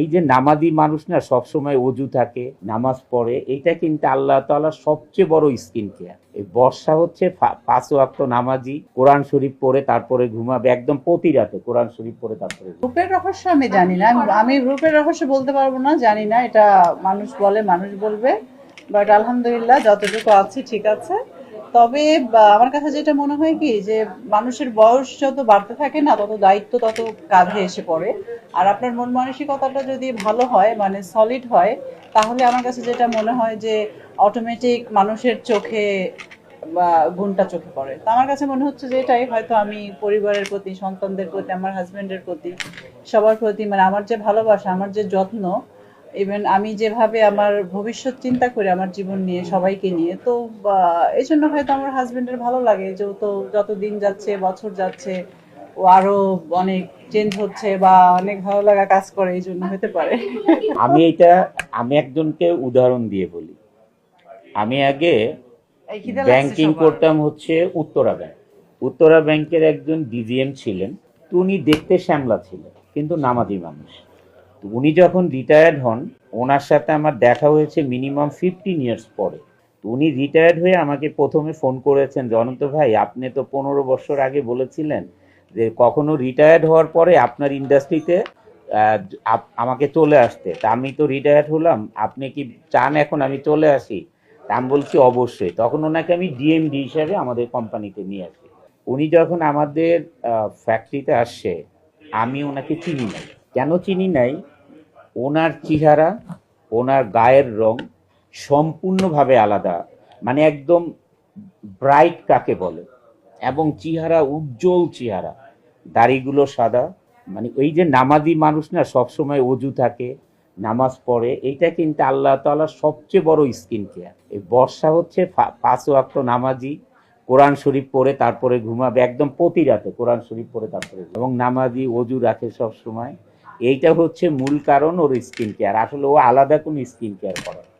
এই যে নামাজি মানুষ না সবসময় অজু থাকে, নামাজ পড়ে, এটা কিন্তু আল্লাহ তাআলার সবচেয়ে বড় স্কিন কেয়ার। এই বর্ষা হচ্ছে 5 ওয়াক্ত নামাজি, কোরআন শরীফ পড়ে তারপরে ঘুমাবে, একদম প্রতি রাতে কোরআন শরীফ পড়ে তারপরে ঘুমাবে। রূপের রহস্য আমি জানি না, আমি রূপের রহস্য বলতে পারবো না, জানি না, এটা মানুষ বলে, মানুষ বলবে। বাট আলহামদুলিল্লাহ যতটুকু আছে ঠিক আছে। তবে আমার কাছে যেটা মনে হয় কি, যে মানুষের বয়স যত বাড়তে থাকে না, তত দায়িত্ব তত কাঁধে এসে পড়ে। আর আপনার মন মানসিকতাটা যদি ভালো হয়, মানে সলিড হয়, তাহলে আমার কাছে যেটা মনে হয় যে অটোমেটিক মানুষের চোখে বা গুণটা চোখে পড়ে। তো আমার কাছে মনে হচ্ছে যে এটাই হয়তো আমি পরিবারের প্রতি, সন্তানদের প্রতি, আমার হাজবেন্ডের প্রতি, সবার প্রতি, মানে আমার যে ভালোবাসা, আমার যে যত্ন, ইভেন আমি যেভাবে আমার ভবিষ্যৎ চিন্তা করি আমার জীবন নিয়ে, সবাইকে নিয়ে, তো এই জন্য হয়তো আমার হাজবেন্ডের ভালো লাগে যে ও তো যত দিন যাচ্ছে, বছর যাচ্ছে, ও আরো অনেক চেঞ্জ হচ্ছে বা অনেক ভালো লাগা কাজ করে, এই জন্য হতে পারে। আমি একজনকে উদাহরণ দিয়ে বলি। আমি আগে এই খিদে লাগছে ব্যাংকিং সবার। করতাম হচ্ছে উত্তরা ব্যাংক। উত্তরা ব্যাংকের একজন ডিজিএম ছিলেন। তো উনি দেখতে শ্যামলা ছিলেন, কিন্তু নামাজি মানুষ। তো উনি যখন রিটায়ার্ড হন, ওনার সাথে আমার দেখা হয়েছে মিনিমাম 15 ইয়ার্স পরে। তো উনি রিটায়ার্ড হয়ে আমাকে প্রথমে ফোন করেছেন যে, অনন্ত ভাই, আপনি তো 15 বছর আগে বলেছিলেন যে কখনো রিটায়ার্ড হওয়ার পরে আপনার ইন্ডাস্ট্রিতে আমাকে চলে আসতে। তা আমি তো রিটায়ার্ড হলাম, আপনি কি চান এখন আমি চলে আসি? তা আমি বলছি অবশ্যই। তখন ওনাকে আমি ডিএমডি হিসাবে আমাদের কোম্পানিতে নিয়ে আসি। উনি যখন আমাদের ফ্যাক্টরিতে আসছে, আমি ওনাকে চিনি নাই। কেন চিনি নাই? ওনার চেহারা, ওনার গায়ের রং সম্পূর্ণভাবে আলাদা, মানে একদম ব্রাইট কাকে বলে, এবং চেহারা উজ্জ্বল চেহারা, দাড়িগুলো সাদা। মানে ওই যে নামাজি মানুষ না সবসময় অজু থাকে, নামাজ পড়ে, এইটা কিন্তু আল্লাহ তাআলার সবচেয়ে বড় স্কিন কেয়ার। এই বর্ষা হচ্ছে 5 ওয়াক্ত নামাজি, কোরআন শরীফ পড়ে তারপরে ঘুমাবে, একদম প্রতি রাতে কোরআন শরীফ পড়ে তারপরে ঘুমাবে। এবং নামাজি অজু রাখে সব সময়। এইটা হচ্ছে মূল কারণ ওর স্কিন কেয়ার। আসলে ও আলাদা কোনো স্কিন কেয়ার করে না।